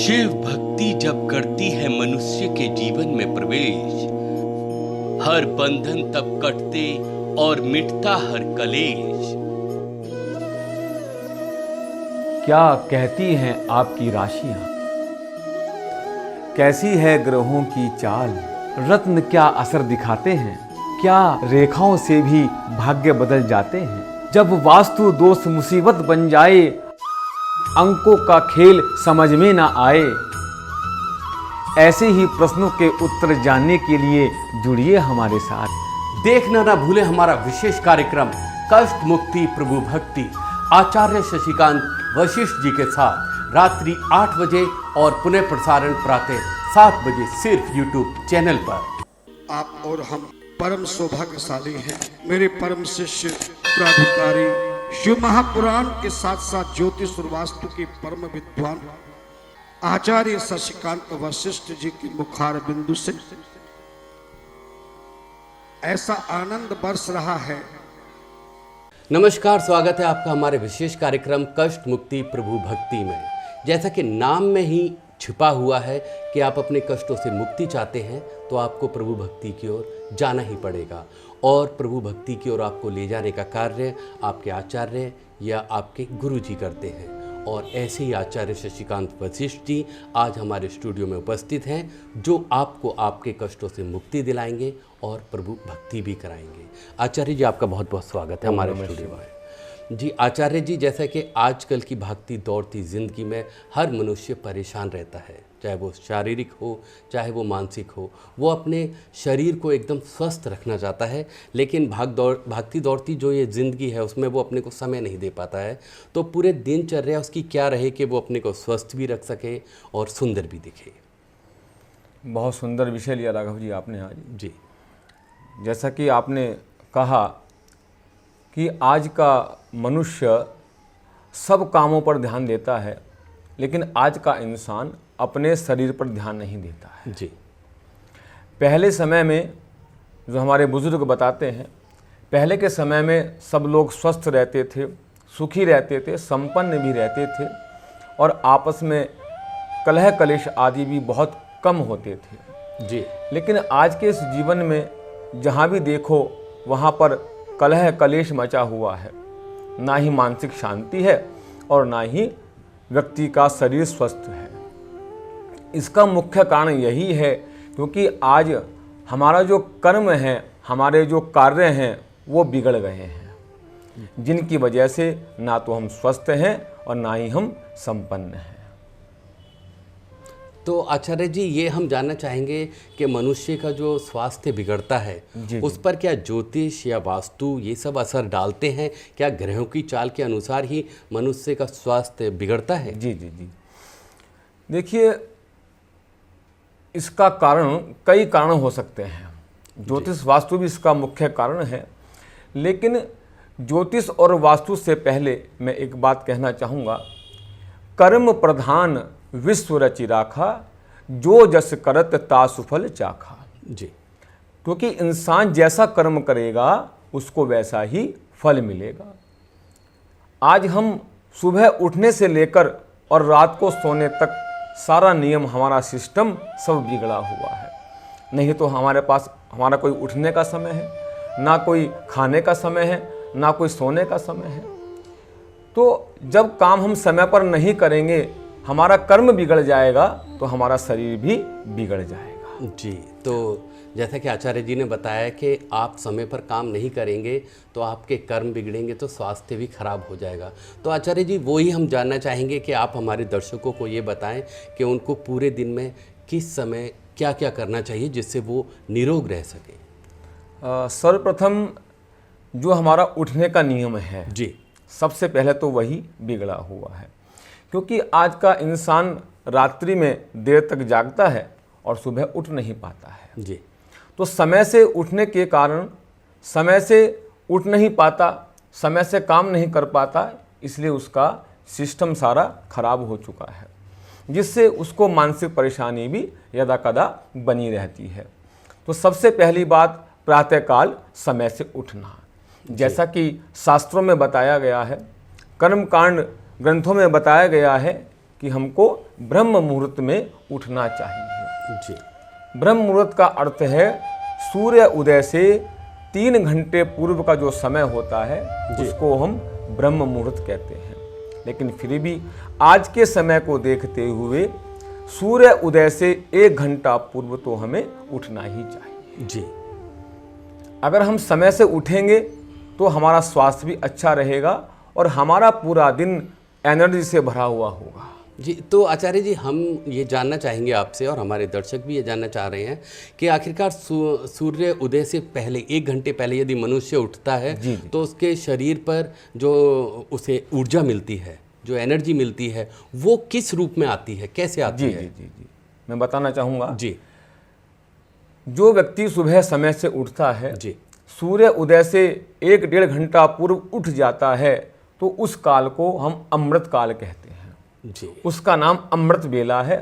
शिव भक्ति जब करती है मनुष्य के जीवन में प्रवेश, हर बंधन तब कटते और मिटता हर कलेश। क्या कहती हैं आपकी राशियां, कैसी है ग्रहों की चाल, रत्न क्या असर दिखाते हैं, क्या रेखाओं से भी भाग्य बदल जाते हैं। जब वास्तु दोष मुसीबत बन जाए, अंकों का खेल समझ में ना आए, ऐसे ही प्रश्नों के उत्तर जानने के लिए जुड़िए हमारे साथ। देखना ना भूले हमारा विशेष कार्यक्रम कष्ट मुक्ति प्रभु भक्ति आचार्य शशिकांत वशिष्ठ जी के साथ रात्रि 8 बजे और पुनः प्रसारण प्रातः 7 बजे सिर्फ YouTube चैनल पर। आप और हम परम सौभाग्यशाली हैं। मेरे परम शिष्य प्राधिकारी शिव महापुराण के साथ साथ ज्योतिष और वास्तु के परम विद्वान आचार्य शशिकांत वशिष्ठ जी के मुखार बिंदु से ऐसा आनंद बरस रहा है। नमस्कार, स्वागत है आपका हमारे विशेष कार्यक्रम कष्ट मुक्ति प्रभु भक्ति में। जैसा कि नाम में ही छिपा हुआ है कि आप अपने कष्टों से मुक्ति चाहते हैं तो आपको प्रभु भक्ति की ओर जाना ही पड़ेगा, और प्रभु भक्ति की ओर आपको ले जाने का कार्य आपके आचार्य या आपके गुरु जी करते हैं। और ऐसे ही आचार्य शशिकांत वशिष्ठ जी आज हमारे स्टूडियो में उपस्थित हैं, जो आपको आपके कष्टों से मुक्ति दिलाएंगे और प्रभु भक्ति भी कराएंगे। आचार्य जी, आपका बहुत बहुत स्वागत है हमारे स्टूडियो में। जी आचार्य जी, जैसा कि आजकल की भागती दौड़ती ज़िंदगी में हर मनुष्य परेशान रहता है, चाहे वो शारीरिक हो चाहे वो मानसिक हो। वो अपने शरीर को एकदम स्वस्थ रखना चाहता है, लेकिन भागती दौड़ती जो ये ज़िंदगी है उसमें वो अपने को समय नहीं दे पाता है। तो पूरे दिनचर्या उसकी क्या रहे कि वो अपने को स्वस्थ भी रख सके और सुंदर भी दिखे। बहुत सुंदर विषय लिया राघव जी आपने आज। जी, जैसा कि आपने कहा कि आज का मनुष्य सब कामों पर ध्यान देता है, लेकिन आज का इंसान अपने शरीर पर ध्यान नहीं देता है। जी, पहले समय में जो हमारे बुजुर्ग बताते हैं, पहले के समय में सब लोग स्वस्थ रहते थे, सुखी रहते थे, संपन्न भी रहते थे, और आपस में कलह कलेश आदि भी बहुत कम होते थे। जी, लेकिन आज के इस जीवन में जहाँ भी देखो वहाँ पर कलह कलेश मचा हुआ है। ना ही मानसिक शांति है और ना ही व्यक्ति का शरीर स्वस्थ है। इसका मुख्य कारण यही है क्योंकि आज हमारा जो कर्म है, हमारे जो कार्य हैं वो बिगड़ गए हैं, जिनकी वजह से ना तो हम स्वस्थ हैं और ना ही हम संपन्न हैं। तो आचार्य जी, ये हम जानना चाहेंगे कि मनुष्य का जो स्वास्थ्य बिगड़ता है उस पर क्या ज्योतिष या वास्तु ये सब असर डालते हैं? क्या ग्रहों की चाल के अनुसार ही मनुष्य का स्वास्थ्य बिगड़ता है? जी जी जी, देखिए इसका कारण कई कारण हो सकते हैं। ज्योतिष वास्तु भी इसका मुख्य कारण है, लेकिन ज्योतिष और वास्तु से पहले मैं एक बात कहना चाहूँगा। कर्म प्रधान विश्व रचि राखा, जो जस करत ता सुफल चाखा। जी, क्योंकि इंसान जैसा कर्म करेगा उसको वैसा ही फल मिलेगा। आज हम सुबह उठने से लेकर और रात को सोने तक सारा नियम, हमारा सिस्टम सब बिगड़ा हुआ है। नहीं तो हमारे पास हमारा कोई उठने का समय है, ना कोई खाने का समय है, ना कोई सोने का समय है। तो जब काम हम समय पर नहीं करेंगे, हमारा कर्म बिगड़ जाएगा तो हमारा शरीर भी बिगड़ जाएगा। जी, तो जैसा कि आचार्य जी ने बताया कि आप समय पर काम नहीं करेंगे तो आपके कर्म बिगड़ेंगे, तो स्वास्थ्य भी खराब हो जाएगा। तो आचार्य जी, वो ही हम जानना चाहेंगे कि आप हमारे दर्शकों को ये बताएं कि उनको पूरे दिन में किस समय क्या क्या करना चाहिए जिससे वो निरोग रह सके। सर्वप्रथम जो हमारा उठने का नियम है, जी, सबसे पहले तो वही बिगड़ा हुआ है। क्योंकि आज का इंसान रात्रि में देर तक जागता है और सुबह उठ नहीं पाता है। जी, तो समय से उठने के कारण समय से उठ नहीं पाता, समय से काम नहीं कर पाता, इसलिए उसका सिस्टम सारा खराब हो चुका है, जिससे उसको मानसिक परेशानी भी यदा कदा बनी रहती है। तो सबसे पहली बात, प्रातःकाल समय से उठना। जैसा कि शास्त्रों में बताया गया है, कर्मकांड ग्रंथों में बताया गया है कि हमको ब्रह्म मुहूर्त में उठना चाहिए। जी। ब्रह्म मुहूर्त का अर्थ है सूर्य उदय से 3 घंटे पूर्व का जो समय होता है उसको हम ब्रह्म मुहूर्त कहते हैं। लेकिन फिर भी आज के समय को देखते हुए सूर्य उदय से 1 घंटा पूर्व तो हमें उठना ही चाहिए। जी। अगर हम समय से उठेंगे तो हमारा स्वास्थ्य भी अच्छा रहेगा और हमारा पूरा दिन एनर्जी से भरा हुआ होगा। जी, तो आचार्य जी हम ये जानना चाहेंगे आपसे, और हमारे दर्शक भी ये जानना चाह रहे हैं कि आखिरकार सूर्य उदय से पहले 1 घंटे पहले यदि मनुष्य उठता है जी। तो उसके शरीर पर जो उसे ऊर्जा मिलती है, जो एनर्जी मिलती है, वो किस रूप में आती है, कैसे आती है? जी, मैं बताना चाहूँगा। जी। जो व्यक्ति सुबह समय से उठता है, जी। सूर्य उदय से 1-1.5 घंटा पूर्व उठ जाता है तो उस काल को हम अमृत काल कहते हैं। जी। उसका नाम अमृत वेला है।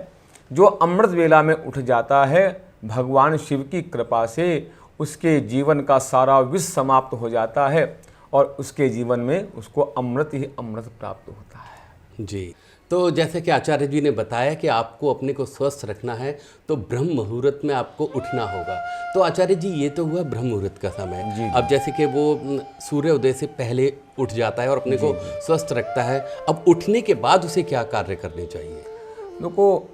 जो अमृत वेला में उठ जाता है, भगवान शिव की कृपा से उसके जीवन का सारा विष समाप्त हो जाता है और उसके जीवन में उसको अमृत ही अमृत प्राप्त होता है। जी, तो जैसे कि आचार्य जी ने बताया कि आपको अपने को स्वस्थ रखना है तो ब्रह्म मुहूर्त में आपको उठना होगा। तो आचार्य जी ये तो हुआ ब्रह्म मुहूर्त का समय। जी। अब जैसे कि वो सूर्य उदय से पहले उठ जाता है और अपने को स्वस्थ रखता है, अब उठने के बाद उसे क्या कार्य करने चाहिए? देखो,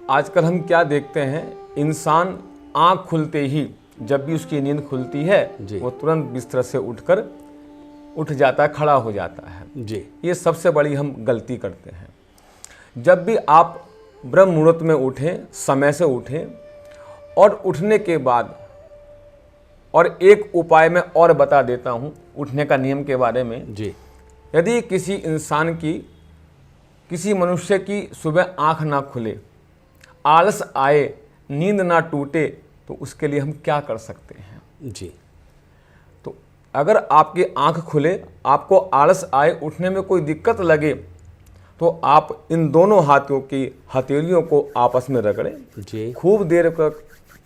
आजकल हम क्या देखते हैं, इंसान आँख खुलते ही जब भी उसकी नींद खुलती है वो तुरंत बिस्तर से उठ जाता है, खड़ा हो जाता है। जी। ये सबसे बड़ी हम गलती करते हैं। जब भी आप ब्रह्म मुहूर्त में उठें, समय से उठें, और उठने के बाद, और एक उपाय मैं और बता देता हूँ उठने का नियम के बारे में। जी। यदि किसी इंसान की, किसी मनुष्य की सुबह आँख ना खुले, आलस आए, नींद ना टूटे, तो उसके लिए हम क्या कर सकते हैं? जी। तो अगर आपकी आँख खुले, आपको आलस आए, उठने में कोई दिक्कत लगे, तो आप इन दोनों हाथों की हथेलियों को आपस में रगड़ें। जी। खूब देर तक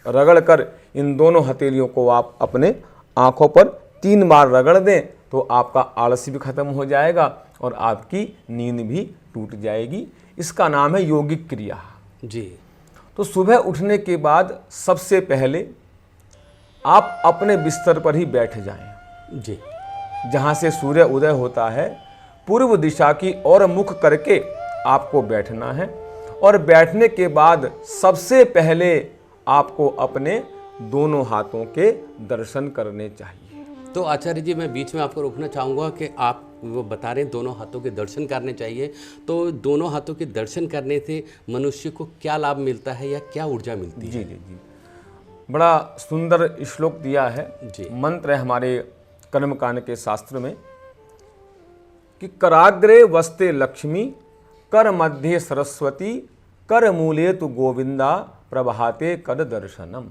रगड़ कर इन दोनों हथेलियों को आप अपने आँखों पर 3 बार रगड़ दें तो आपका आलस भी खत्म हो जाएगा और आपकी नींद भी टूट जाएगी। इसका नाम है योगिक क्रिया। जी। तो सुबह उठने के बाद सबसे पहले आप अपने बिस्तर पर ही बैठ जाएं। जी। जहाँ से सूर्य उदय होता है, पूर्व दिशा की ओर मुख करके आपको बैठना है, और बैठने के बाद सबसे पहले आपको अपने दोनों हाथों के दर्शन करने चाहिए। तो आचार्य जी मैं बीच में आपको रोकना चाहूँगा कि आप वो बता रहे हैं दोनों हाथों के दर्शन करने चाहिए, तो दोनों हाथों के दर्शन करने से मनुष्य को क्या लाभ मिलता है या क्या ऊर्जा मिलती है? जी। बड़ा सुंदर श्लोक दिया है, जी। मंत्र है हमारे कर्मकांड के शास्त्र में कि कराग्रे वस्ते लक्ष्मी, कर मध्य सरस्वती, कर मूले तु गोविंदा, प्रभाते कर दर्शनम।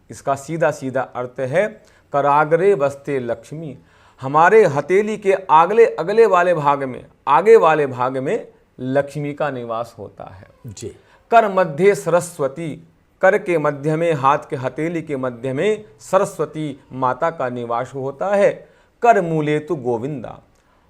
इसका सीधा सीधा अर्थ है, कराग्रे वस्ते लक्ष्मी, हमारे हथेली के अगले वाले भाग में, आगे वाले भाग में लक्ष्मी का निवास होता है। जी। कर मध्य सरस्वती, कर के मध्य में, हाथ के हथेली के मध्य में सरस्वती माता का निवास होता है। कर मूले तु गोविंदा,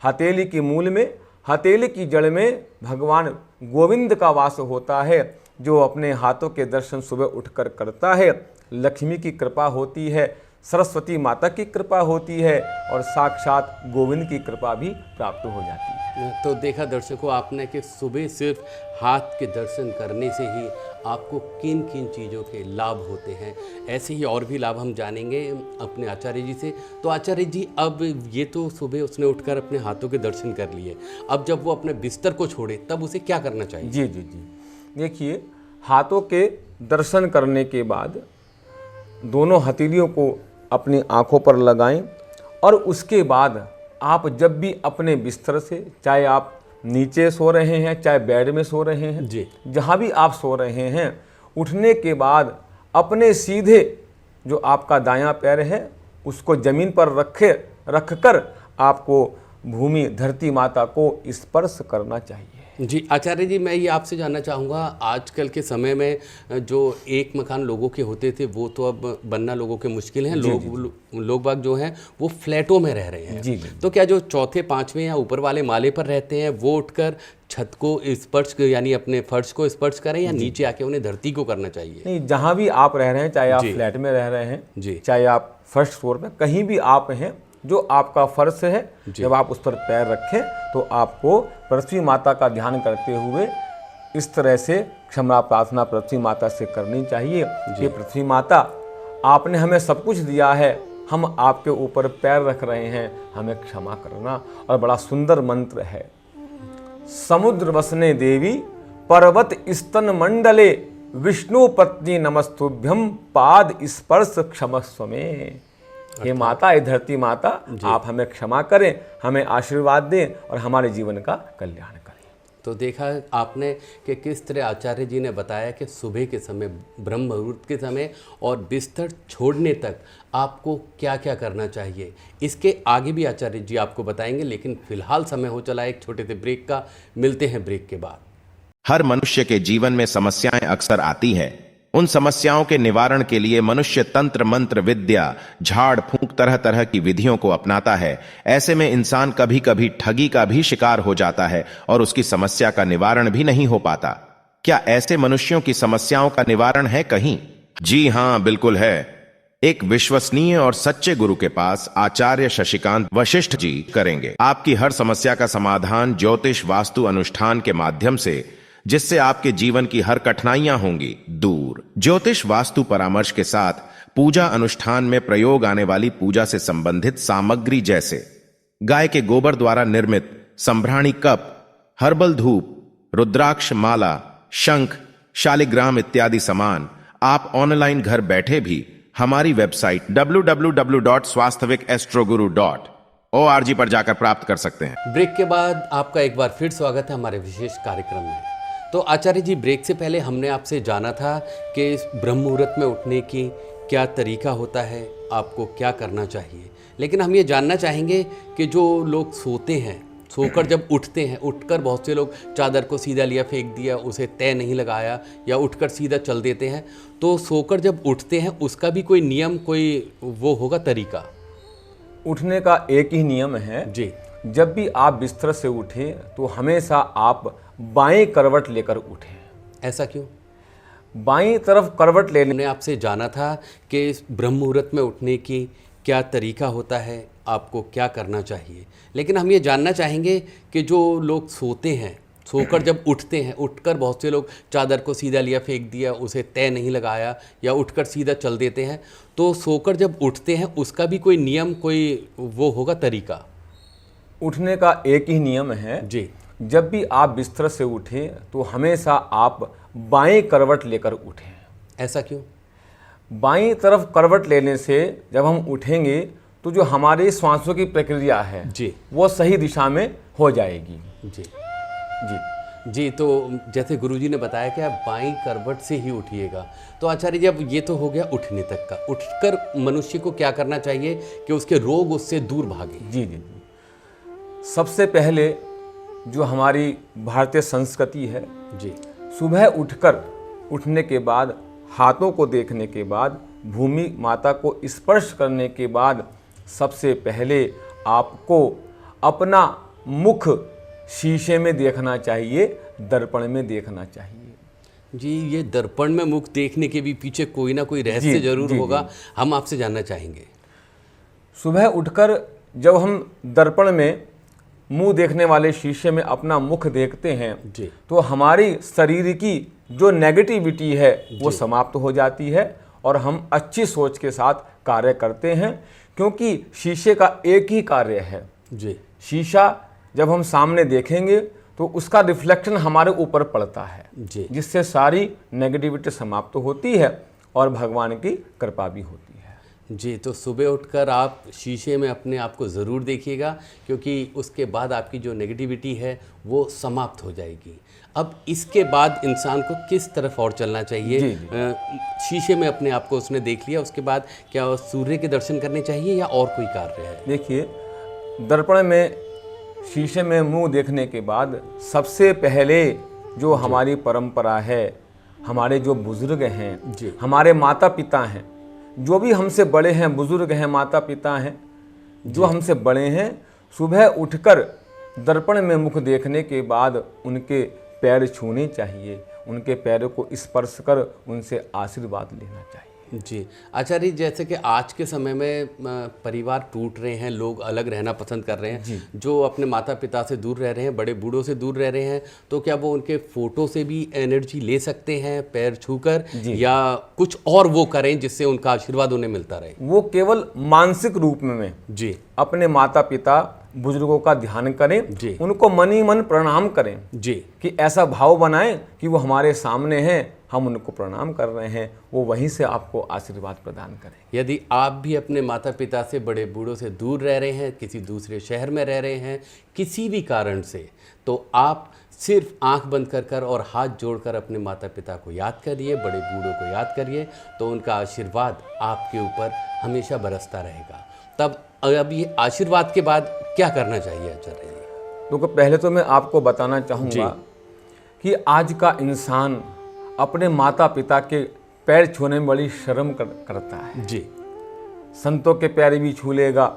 हथेली के मूल में, हथेली की जड़ में भगवान गोविंद का वास होता है। जो अपने हाथों के दर्शन सुबह उठकर करता है, लक्ष्मी की कृपा होती है, सरस्वती माता की कृपा होती है और साक्षात गोविंद की कृपा भी प्राप्त हो जाती है। तो देखा दर्शकों आपने कि सुबह सिर्फ हाथ के दर्शन करने से ही आपको किन किन चीज़ों के लाभ होते हैं। ऐसे ही और भी लाभ हम जानेंगे अपने आचार्य जी से। तो आचार्य जी, अब ये तो सुबह उसने उठकर अपने हाथों के दर्शन कर लिए, अब जब वो अपने बिस्तर को छोड़े तब उसे क्या करना चाहिए? जी। देखिए, हाथों के दर्शन करने के बाद दोनों हथेलियों को अपनी आँखों पर लगाएं, और उसके बाद आप जब भी अपने बिस्तर से, चाहे आप नीचे सो रहे हैं, चाहे बेड में सो रहे हैं, जी। जहाँ भी आप सो रहे हैं, उठने के बाद अपने सीधे जो आपका दायां पैर है उसको ज़मीन पर रखकर आपको भूमि, धरती माता को स्पर्श करना चाहिए। जी आचार्य जी, मैं ये आपसे जानना चाहूँगा, आजकल के समय में जो एक मकान लोगों के होते थे वो तो अब बनना लोगों के मुश्किल हैं। लोग बाग जो हैं वो फ्लैटों में रह रहे हैं। जी। तो क्या जो चौथे, पांचवें या ऊपर वाले माले पर रहते हैं वो उठकर छत को स्पर्श यानी अपने फर्श को स्पर्श करें या नीचे आके उन्हें धरती को करना चाहिए? नहीं, जहाँ भी आप रह रहे हैं, चाहे आप जी। फ्लैट में रह रहे हैं, जी। चाहे आप फर्स्ट फ्लोर पे, कहीं भी आप हैं, जो आपका फर्श है, जब आप उस पर पैर रखें तो आपको पृथ्वी माता का ध्यान करते हुए इस तरह से क्षमा प्रार्थना पृथ्वी माता से करनी चाहिए कि पृथ्वी माता, आपने हमें सब कुछ दिया है, हम आपके ऊपर पैर रख रहे हैं, हमें क्षमा करना। और बड़ा सुंदर मंत्र है, समुद्र वसने देवी पर्वत स्तन मंडले विष्णु पत्नी नमस्तुभ्यम पाद स्पर्श क्षमस्व में। हे माता, हे धरती माता, आप हमें क्षमा करें, हमें आशीर्वाद दें और हमारे जीवन का कल्याण करें। तो देखा आपने कि किस तरह आचार्य जी ने बताया कि सुबह के समय, ब्रह्म मुहूर्त के समय और बिस्तर छोड़ने तक आपको क्या क्या करना चाहिए। इसके आगे भी आचार्य जी आपको बताएंगे, लेकिन फिलहाल समय हो चला एक छोटे से ब्रेक का। मिलते हैं ब्रेक के बाद। हर मनुष्य के जीवन में समस्याएं अक्सर आती हैं। उन समस्याओं के निवारण के लिए मनुष्य तंत्र मंत्र विद्या, झाड़ फूंक, तरह तरह की विधियों को अपनाता है। ऐसे में इंसान कभी कभी ठगी का भी शिकार हो जाता है और उसकी समस्या का निवारण भी नहीं हो पाता। क्या ऐसे मनुष्यों की समस्याओं का निवारण है कहीं? जी हां, बिल्कुल है। एक विश्वसनीय और सच्चे गुरु के पास आचार्य शशिकांत वशिष्ठ जी करेंगे आपकी हर समस्या का समाधान ज्योतिष वास्तु अनुष्ठान के माध्यम से, जिससे आपके जीवन की हर कठिनाइयां होंगी दूर। ज्योतिष वास्तु परामर्श के साथ पूजा अनुष्ठान में प्रयोग आने वाली पूजा से संबंधित सामग्री जैसे गाय के गोबर द्वारा निर्मित संभ्राणी कप, हर्बल धूप, रुद्राक्ष माला, शंख, शालिग्राम इत्यादि सामान आप ऑनलाइन घर बैठे भी हमारी वेबसाइट www.swasthavikAstroguru.org पर जाकर प्राप्त कर सकते हैं। ब्रेक के बाद आपका एक बार फिर स्वागत है हमारे विशेष कार्यक्रम में। तो आचार्य जी, ब्रेक से पहले हमने आपसे जाना था कि इस ब्रह्म मुहूर्त में उठने की क्या तरीका होता है, आपको क्या करना चाहिए। लेकिन हम ये जानना चाहेंगे कि जो लोग सोते हैं, सोकर जब उठते हैं, उठकर बहुत से लोग चादर को सीधा लिया, फेंक दिया, उसे तय नहीं लगाया, या उठकर सीधा चल देते हैं। तो सोकर जब उठते हैं उसका भी कोई नियम, कोई वो होगा तरीका? उठने का एक ही नियम है जी। जब भी आप बिस्तर से उठें तो हमेशा आप बाएं करवट लेकर उठें। ऐसा क्यों? बाएं तरफ करवट लेने हमने आपसे जाना था कि इस ब्रह्म मुहूर्त में उठने की क्या तरीका होता है, आपको क्या करना चाहिए। लेकिन हम ये जानना चाहेंगे कि जो लोग सोते हैं, सोकर जब उठते हैं, उठकर बहुत से लोग चादर को सीधा लिया, फेंक दिया, उसे तय नहीं लगाया, या उठकर सीधा चल देते हैं। तो सोकर जब उठते हैं उसका भी कोई नियम, कोई वो होगा तरीका? उठने का एक ही नियम है जी। जब भी आप बिस्तर से उठें तो हमेशा आप बाएं करवट लेकर उठें। ऐसा क्यों? बाईं तरफ करवट लेने से जब हम उठेंगे तो जो हमारी श्वासों की प्रक्रिया है जी, वो सही दिशा में हो जाएगी। जी जी जी। तो जैसे गुरुजी ने बताया कि आप बाईं करवट से ही उठिएगा। तो आचार्य जी, अब ये तो हो गया उठने तक का। उठकर मनुष्य को क्या करना चाहिए कि उसके रोग उससे दूर भागे? जी जी जी। सबसे पहले जो हमारी भारतीय संस्कृति है, जी, सुबह उठने के बाद, हाथों को देखने के बाद, भूमि माता को स्पर्श करने के बाद सबसे पहले आपको अपना मुख शीशे में देखना चाहिए, दर्पण में देखना चाहिए। जी, ये दर्पण में मुख देखने के भी पीछे कोई ना कोई रहस्य जरूर जी, होगा। जी। हम आपसे जानना चाहेंगे। सुबह उठकर जब हम दर्पण में मुंह देखने वाले शीशे में अपना मुख देखते हैं जी, तो हमारी शरीर की जो नेगेटिविटी है वो समाप्त हो जाती है और हम अच्छी सोच के साथ कार्य करते हैं, क्योंकि शीशे का एक ही कार्य है। जी, शीशा जब हम सामने देखेंगे तो उसका रिफ्लेक्शन हमारे ऊपर पड़ता है, जी, जिससे सारी नेगेटिविटी समाप्त होती है और भगवान की कृपा भी होती है। जी। तो सुबह उठकर आप शीशे में अपने आप को ज़रूर देखिएगा, क्योंकि उसके बाद आपकी जो नेगेटिविटी है वो समाप्त हो जाएगी। अब इसके बाद इंसान को किस तरफ और चलना चाहिए? जी, जी। शीशे में अपने आप को उसने देख लिया, उसके बाद क्या सूर्य के दर्शन करने चाहिए या और कोई कार्य है? देखिए, दर्पण में शीशे में मुंह देखने के बाद सबसे पहले जो हमारी परंपरा है, हमारे जो बुजुर्ग हैं, जी, हमारे माता पिता हैं, जो भी हमसे बड़े हैं, बुजुर्ग हैं, माता पिता हैं, जो हमसे बड़े हैं, सुबह उठकर दर्पण में मुख देखने के बाद उनके पैर छूने चाहिए, उनके पैरों को स्पर्श कर उनसे आशीर्वाद लेना चाहिए। जी आचार्य जी, जैसे कि आज के समय में परिवार टूट रहे हैं, लोग अलग रहना पसंद कर रहे हैं, जो अपने माता पिता से दूर रह रहे हैं, बड़े बूढ़ों से दूर रह रहे हैं, तो क्या वो उनके फोटो से भी एनर्जी ले सकते हैं पैर छूकर, या कुछ और वो करें जिससे उनका आशीर्वाद उन्हें मिलता रहे? वो केवल मानसिक रूप में जी अपने माता पिता बुजुर्गों का ध्यान करें, जी। उनको मन ही मन प्रणाम करें जी कि ऐसा भाव बनाएं कि वो हमारे सामने हैं, हम उनको प्रणाम कर रहे हैं, वो वहीं से आपको आशीर्वाद प्रदान करें। यदि आप भी अपने माता पिता से, बड़े बूढ़ों से दूर रह रहे हैं, किसी दूसरे शहर में रह रहे हैं किसी भी कारण से, तो आप सिर्फ आंख बंद कर कर और हाथ जोड़कर अपने माता पिता को याद करिए, बड़े बूढ़ों को याद करिए, तो उनका आशीर्वाद आपके ऊपर हमेशा बरसता रहेगा। तब अब ये आशीर्वाद के बाद क्या करना चाहिए आचार्य जी? तो पहले तो मैं आपको बताना चाहूँगा कि आज का इंसान अपने माता पिता के पैर छूने में बड़ी शर्म करता है। जी संतों के पैर भी छू लेगा,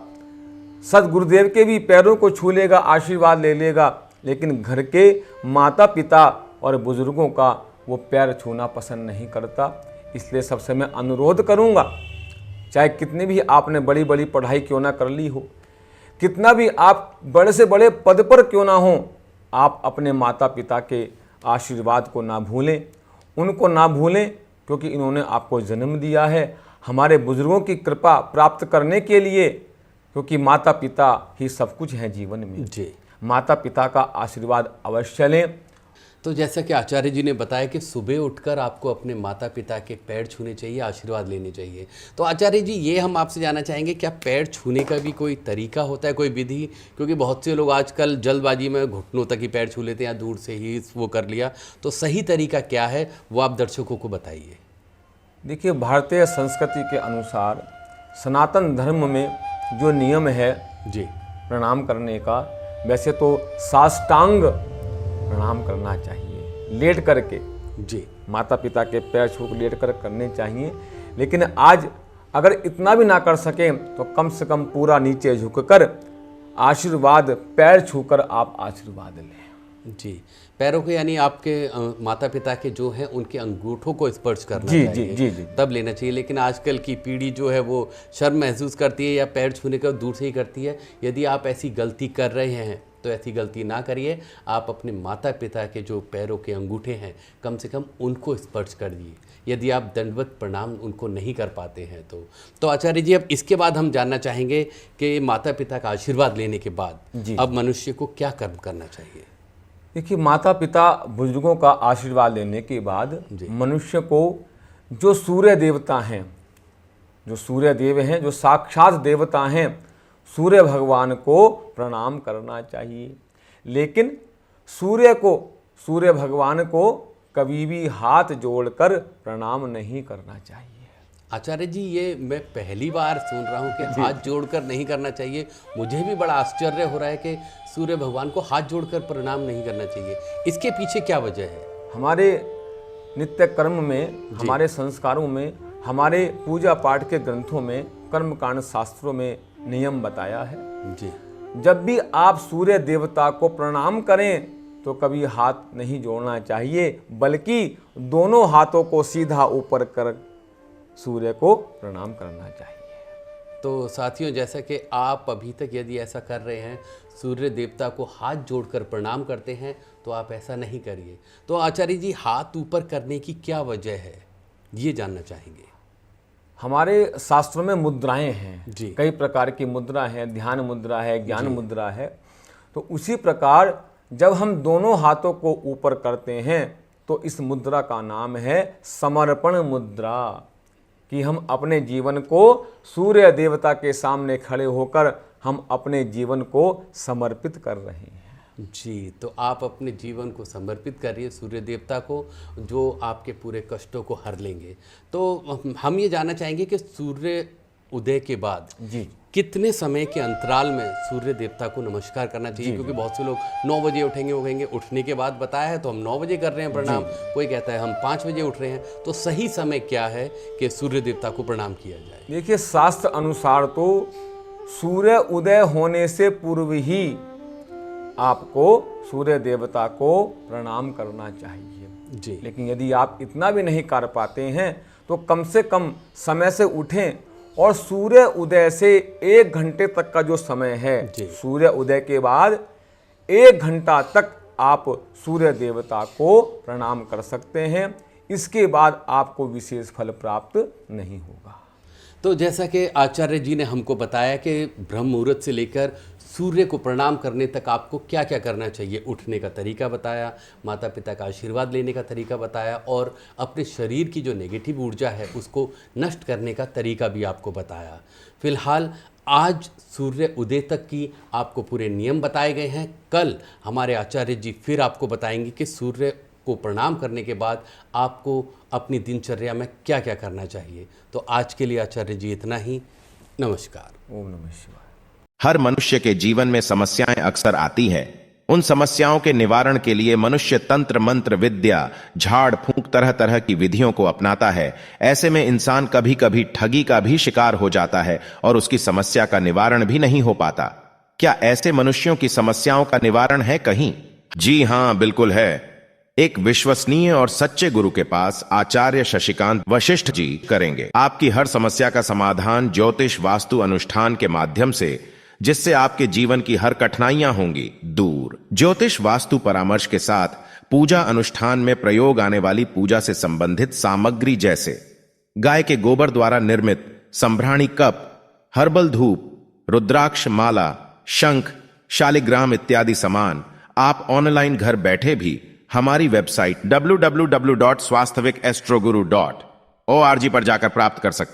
सदगुरुदेव के भी पैरों को छू लेगा, आशीर्वाद ले लेगा, लेकिन घर के माता पिता और बुजुर्गों का वो पैर छूना पसंद नहीं करता। इसलिए सबसे मैं अनुरोध करूँगा, चाहे कितनी भी आपने बड़ी बड़ी पढ़ाई क्यों ना कर ली हो, कितना भी आप बड़े से बड़े पद पर क्यों ना हो, आप अपने माता पिता के आशीर्वाद को ना भूलें, उनको ना भूलें, क्योंकि इन्होंने आपको जन्म दिया है हमारे बुजुर्गों की कृपा प्राप्त करने के लिए, क्योंकि माता पिता ही सब कुछ है जीवन में। जी माता पिता का आशीर्वाद अवश्य लें। तो जैसा कि आचार्य जी ने बताया कि सुबह उठकर आपको अपने माता पिता के पैर छूने चाहिए, आशीर्वाद लेने चाहिए। तो आचार्य जी, ये हम आपसे जानना चाहेंगे, क्या पैर छूने का भी कोई तरीका होता है, कोई विधि? क्योंकि बहुत से लोग आजकल जल्दबाजी में घुटनों तक ही पैर छू लेते हैं या दूर से ही वो कर लिया, तो सही तरीका क्या है वो आप दर्शकों को बताइए। देखिए, भारतीय संस्कृति के अनुसार सनातन धर्म में जो नियम है जी प्रणाम करने का, वैसे तो साष्टांग प्रणाम करना चाहिए, लेट करके। जी माता पिता के पैर छू के लेट कर करने चाहिए, लेकिन आज अगर इतना भी ना कर सकें तो कम से कम पूरा नीचे झुककर आशीर्वाद, पैर छूकर आप आशीर्वाद लें। जी, पैरों को यानी आपके माता पिता के जो हैं उनके अंगूठों को स्पर्श करना जी, चाहिए, जी, जी। तब लेना चाहिए। लेकिन आजकल की पीढ़ी जो है वो शर्म महसूस करती है या पैर छूने का दूर से ही करती है। यदि आप ऐसी गलती कर रहे हैं तो ऐसी गलती ना करिए, आप अपने माता पिता के जो पैरों के अंगूठे हैं कम से कम उनको स्पर्श कर दिए, यदि आप दंडवत प्रणाम उनको नहीं कर पाते हैं तो आचार्य जी, अब इसके बाद हम जानना चाहेंगे कि माता पिता का आशीर्वाद लेने के बाद अब मनुष्य को क्या कर्म करना चाहिए? देखिए, माता पिता बुजुर्गों का आशीर्वाद लेने के बाद मनुष्य को जो सूर्य देवता हैं, जो सूर्य देव हैं, जो साक्षात देवता हैं, सूर्य भगवान को प्रणाम करना चाहिए। लेकिन सूर्य भगवान को कभी भी हाथ जोड़कर प्रणाम नहीं करना चाहिए। आचार्य जी, ये मैं पहली बार सुन रहा हूँ कि हाथ जोड़कर नहीं करना चाहिए। मुझे भी बड़ा आश्चर्य हो रहा है कि सूर्य भगवान को हाथ जोड़कर प्रणाम नहीं करना चाहिए। इसके पीछे क्या वजह है? हमारे नित्य कर्म में, हमारे संस्कारों में, हमारे पूजा पाठ के ग्रंथों में, कर्मकांड शास्त्रों में नियम बताया है जी, जब भी आप सूर्य देवता को प्रणाम करें तो कभी हाथ नहीं जोड़ना चाहिए, बल्कि दोनों हाथों को सीधा ऊपर कर सूर्य को प्रणाम करना चाहिए। तो साथियों, जैसा कि आप अभी तक यदि ऐसा कर रहे हैं, सूर्य देवता को हाथ जोड़कर प्रणाम करते हैं, तो आप ऐसा नहीं करिए। तो आचार्य जी, हाथ ऊपर करने की क्या वजह है, ये जानना चाहेंगे। हमारे शास्त्रों में मुद्राएं हैं जी, कई प्रकार की मुद्रा है, ध्यान मुद्रा है, ज्ञान मुद्रा है। तो उसी प्रकार जब हम दोनों हाथों को ऊपर करते हैं तो इस मुद्रा का नाम है समर्पण मुद्रा, कि हम अपने जीवन को सूर्य देवता के सामने खड़े होकर हम अपने जीवन को समर्पित कर रहे हैं। जी, तो आप अपने जीवन को समर्पित करिए सूर्य देवता को, जो आपके पूरे कष्टों को हर लेंगे। तो हम ये जानना चाहेंगे कि सूर्य उदय के बाद जी कितने समय के अंतराल में सूर्य देवता को नमस्कार करना चाहिए? क्योंकि बहुत से लोग 9 बजे उठेंगे, वो कहेंगे उठने के बाद बताया है तो हम 9 बजे कर रहे हैं प्रणाम, कोई कहता है हम 5 बजे उठ रहे हैं। तो सही समय क्या है कि सूर्य देवता को प्रणाम किया जाए? देखिए, शास्त्र अनुसार तो सूर्य उदय होने से पूर्व ही आपको सूर्य देवता को प्रणाम करना चाहिए जी। लेकिन यदि आप इतना भी नहीं कर पाते हैं तो कम से कम समय से उठें और सूर्य उदय से 1 घंटे तक का जो समय है, जी। सूर्य उदय के बाद 1 घंटा तक आप सूर्य देवता को प्रणाम कर सकते हैं। इसके बाद आपको विशेष फल प्राप्त नहीं होगा। तो जैसा कि आचार्य जी ने हमको बताया कि ब्रह्म मुहूर्त से लेकर सूर्य को प्रणाम करने तक आपको क्या क्या करना चाहिए, उठने का तरीका बताया, माता पिता का आशीर्वाद लेने का तरीका बताया और अपने शरीर की जो नेगेटिव ऊर्जा है उसको नष्ट करने का तरीका भी आपको बताया। फिलहाल आज सूर्य उदय तक की आपको पूरे नियम बताए गए हैं। कल हमारे आचार्य जी फिर आपको बताएंगे कि सूर्य को प्रणाम करने के बाद आपको अपनी दिनचर्या में क्या क्या करना चाहिए। तो आज के लिए आचार्य जी इतना ही। नमस्कार। ओम नमः शिवाय। हर मनुष्य के जीवन में समस्याएं अक्सर आती है। उन समस्याओं के निवारण के लिए मनुष्य तंत्र मंत्र विद्या झाड़ फूंक तरह तरह की विधियों को अपनाता है। ऐसे में इंसान कभी कभी ठगी का भी शिकार हो जाता है और उसकी समस्या का निवारण भी नहीं हो पाता। क्या ऐसे मनुष्यों की समस्याओं का निवारण है कहीं? जी हां, बिल्कुल है। एक विश्वसनीय और सच्चे गुरु के पास आचार्य शशिकांत वशिष्ठ जी करेंगे आपकी हर समस्या का समाधान ज्योतिष वास्तु अनुष्ठान के माध्यम से, जिससे आपके जीवन की हर कठिनाइयां होंगी दूर। ज्योतिष वास्तु परामर्श के साथ पूजा अनुष्ठान में प्रयोग आने वाली पूजा से संबंधित सामग्री जैसे गाय के गोबर द्वारा निर्मित संभ्राणी कप, हर्बल धूप, रुद्राक्ष माला, शंख, शालिग्राम इत्यादि सामान आप ऑनलाइन घर बैठे भी हमारी वेबसाइट www.swasthawikastroguru.org पर जाकर प्राप्त कर सकते हैं।